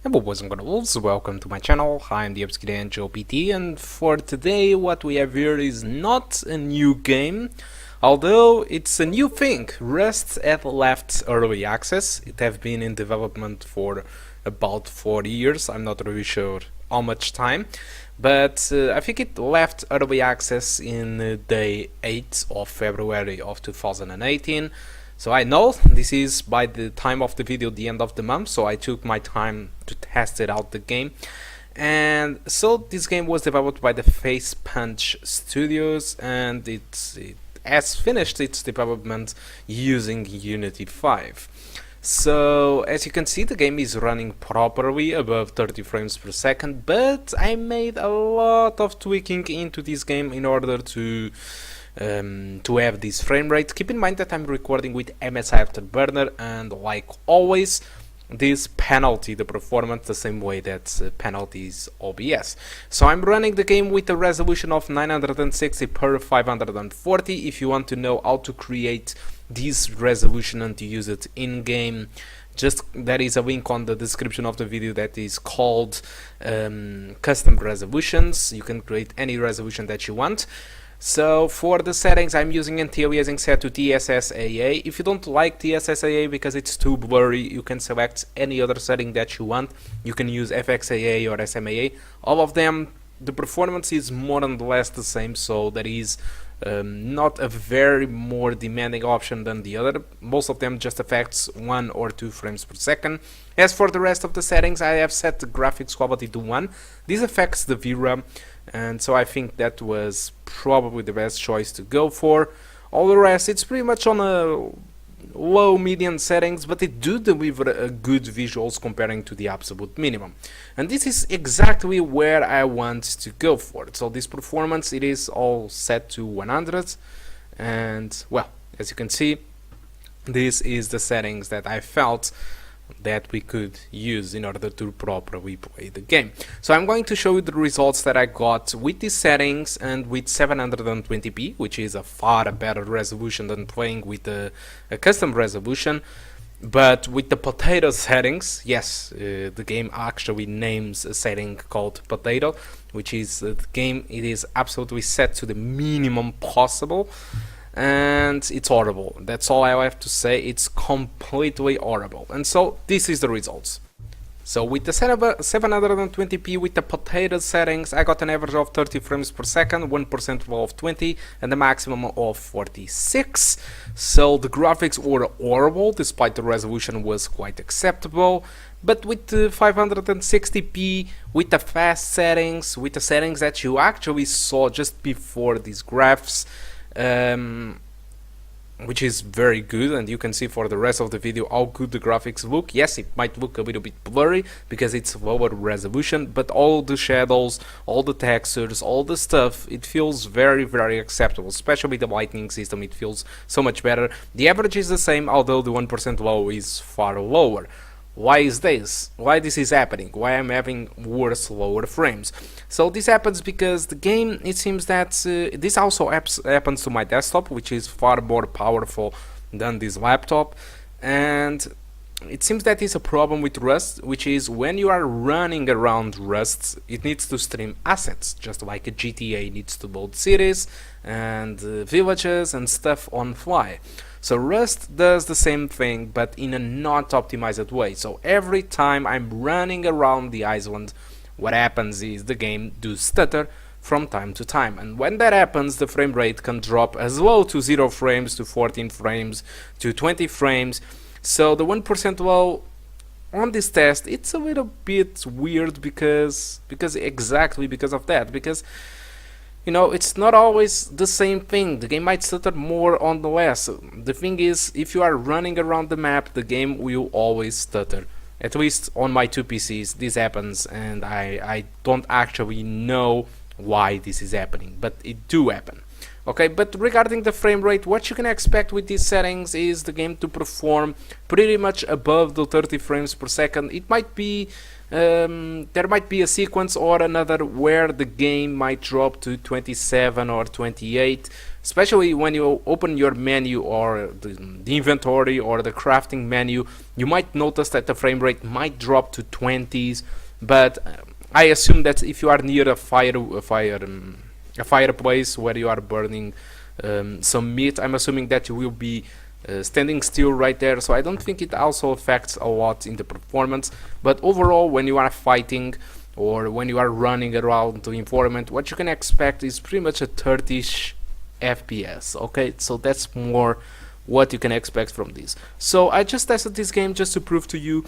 Hello boys and girls, welcome to my channel. I'm the Nvida GT, and for today what we have here is not a new game, although it's a new thing. Rust have left early access. It have been in development for about 4 years. I'm not really sure how much time, but I think it left early access in day 8 of February of 2018. So I know this is by the time of the video the end of the month, so I took my time to test it out the game. And so this game was developed by the Face Punch Studios, and it has finished its development using Unity 5. So as you can see, the game is running properly above 30 frames per second, but I made a lot of tweaking into this game in order to have this frame rate. Keep in mind that I'm recording with MSI Afterburner, and like always, this penalty the performance the same way that penalties OBS. So I'm running the game with a resolution of 960 per 540. If you want to know how to create this resolution and to use it in game, just there is a link on the description of the video that is called custom resolutions. You can create any resolution that you want. So for the settings, I'm using anti-aliasing set to TSS-AA. If you don't like TSS-AA because it's too blurry, you can select any other setting that you want. You can use FXAA or SMAA. All of them, the performance is more or less the same, so there is not a very more demanding option than the other. Most of them just affects 1 or 2 frames per second. As for the rest of the settings, I have set the graphics quality to 1. This affects the VRAM, and so I think that was probably the best choice to go for. All the rest, it's pretty much on a low medium settings, but it do deliver a good visuals comparing to the absolute minimum, and this is exactly where I want to go for. So this performance, it is all set to 100, and well, as you can see, this is the settings that I felt that we could use in order to properly play the game. So I'm going to show you the results that I got with these settings and with 720p, which is a far better resolution than playing with a custom resolution. But with the potato settings, yes, the game actually names a setting called potato, which is the game, it is absolutely set to the minimum possible, and it's horrible. That's all I have to say. It's completely horrible. And so this is the results. So with the 720p with the potato settings, I got an average of 30 frames per second, 1% flow of 20, and a maximum of 46. So the graphics were horrible, despite the resolution was quite acceptable. But with the 560p, with the fast settings, with the settings that you actually saw just before these graphs, which is very good, and you can see for the rest of the video how good the graphics look. Yes, it might look a little bit blurry because it's lower resolution, but all the shadows, all the textures, all the stuff, it feels very, very acceptable. Especially the lighting system, it feels so much better. The average is the same, although the 1% low is far lower. Why is this? Why this is happening? Why I'm having worse lower frames? So this happens because the game, it seems that this also happens to my desktop, which is far more powerful than this laptop, and it seems that it's a problem with Rust, which is when you are running around Rust, it needs to stream assets, just like a GTA needs to load cities and villages and stuff on fly. So Rust does the same thing, but in a not optimized way. So every time I'm running around the island, what happens is the game does stutter from time to time, and when that happens, the frame rate can drop as low to 0 frames, to 14 frames, to 20 frames. So the 1% low on this test, it's a little bit weird because exactly because of that, because you know, it's not always the same thing. The game might stutter more on the less. The thing is, if you are running around the map, the game will always stutter. At least on my 2 PCs this happens, and I don't actually know why this is happening, but it do happen. Okay, but regarding the frame rate, what you can expect with these settings is the game to perform pretty much above the 30 frames per second. It might be there might be a sequence or another where the game might drop to 27 or 28, especially when you open your menu or the inventory or the crafting menu. You might notice that the frame rate might drop to 20s, but I assume that if you are near a fireplace where you are burning some meat, I'm assuming that you will be standing still right there, so I don't think it also affects a lot in the performance. But overall, when you are fighting or when you are running around the environment, what you can expect is pretty much a 30ish FPS. Okay, so that's more what you can expect from this. So I just tested this game just to prove to you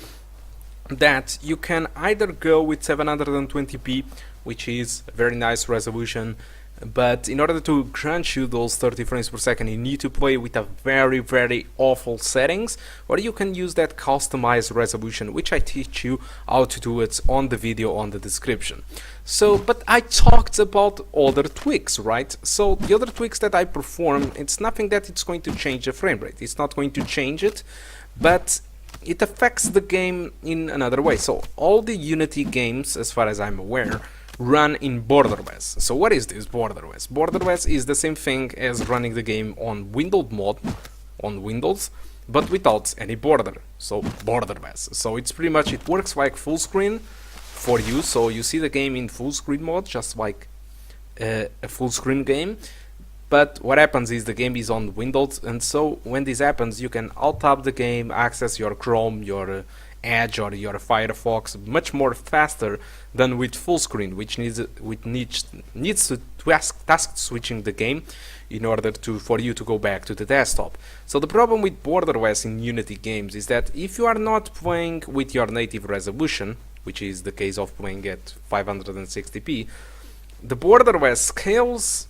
that you can either go with 720p, which is a very nice resolution, but in order to grant you those 30 frames per second, you need to play with a very awful settings, or you can use that customized resolution, which I teach you how to do it on the video on the description. So, but I talked about other tweaks, right? So the other tweaks that I perform, it's nothing that it's going to change the frame rate. It's not going to change it, but it affects the game in another way. So all the Unity games, as far as I'm aware, run in borderless. So what is this borderless? Borderless is the same thing as running the game on windowed mode on Windows, but without any border. So borderless. So it's pretty much, it works like full screen for you. So you see the game in full screen mode, just like a full screen game. But what happens is the game is on Windows, and so when this happens, you can alt-tab the game, access your Chrome, your Edge or your Firefox much more faster than with full screen, which needs to task switching the game in order for you to go back to the desktop. So the problem with borderless in Unity games is that if you are not playing with your native resolution, which is the case of playing at 560p, the borderless scales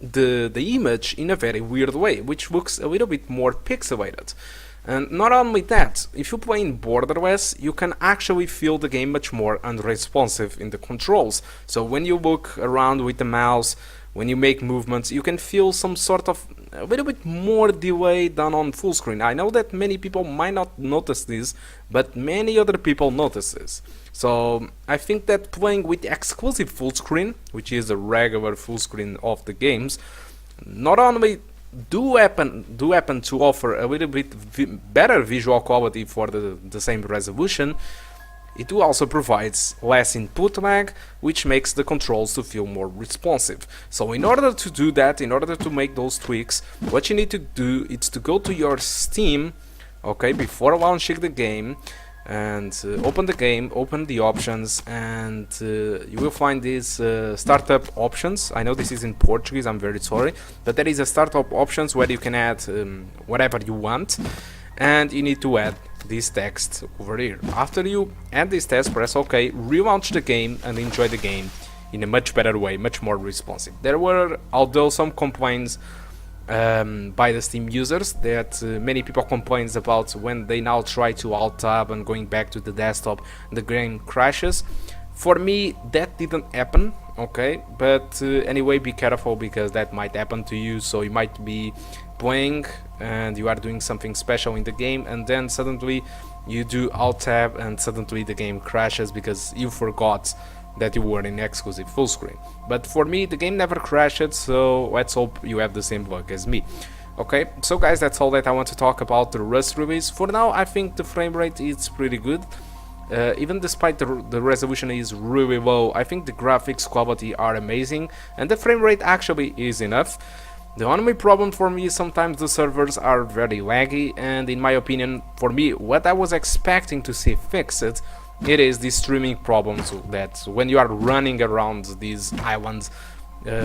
the image in a very weird way, which looks a little bit more pixelated. And not only that, if you play in borderless, you can actually feel the game much more unresponsive in the controls. So when you look around with the mouse, when you make movements, you can feel some sort of a little bit more delay than on full screen. I know that many people might not notice this, but many other people notice this. So I think that playing with exclusive full screen, which is the regular full screen of the games, not only do happen to offer a little bit better visual quality for the same resolution, it also provides less input lag, which makes the controls to feel more responsive. So in order to do that, in order to make those tweaks, what you need to do is to go to your Steam, okay, before launching the game, and open the game, open the options, and you will find these startup options. I know this is in Portuguese, I'm very sorry, but there is a startup options where you can add whatever you want, and you need to add this text over here. After you add this text, press OK, relaunch the game, and enjoy the game in a much better way, much more responsive. There were, although, some complaints by the Steam users that many people complains about when they now try to alt-tab and going back to the desktop, the game crashes. For me, that didn't happen, okay, but anyway, be careful because that might happen to you. So you might be playing and you are doing something special in the game, and then suddenly you do alt-tab and suddenly the game crashes because you forgot that you were in exclusive full screen. But for me, the game never crashed, so let's hope you have the same luck as me. Okay, so guys, that's all that I want to talk about the Rust release. For now, I think the frame rate is pretty good. Even despite the resolution is really low, I think the graphics quality are amazing, and the frame rate actually is enough. The only problem for me is sometimes the servers are very laggy, and in my opinion, for me, what I was expecting to see fixed, it is the streaming problems that when you are running around these islands,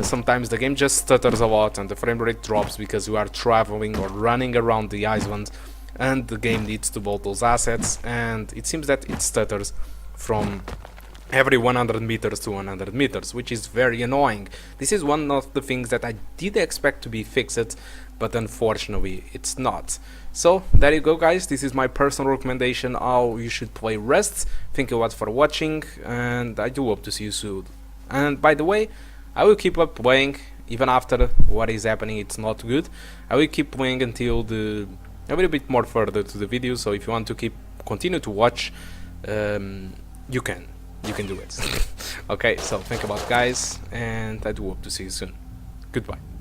sometimes the game just stutters a lot and the frame rate drops because you are traveling or running around the island, and the game needs to load those assets, and it seems that it stutters from every 100 meters to 100 meters, which is very annoying. This is one of the things that I did expect to be fixed, but unfortunately it's not. So there you go, guys, this is my personal recommendation how you should play Rust. Thank you a lot for watching, and I do hope to see you soon. And by the way, I will keep up playing even after what is happening, it's not good. I will keep playing until a little bit more further to the video. So if you want to continue to watch, you can do it. Okay, so think about it, guys, and I do hope to see you soon. Goodbye.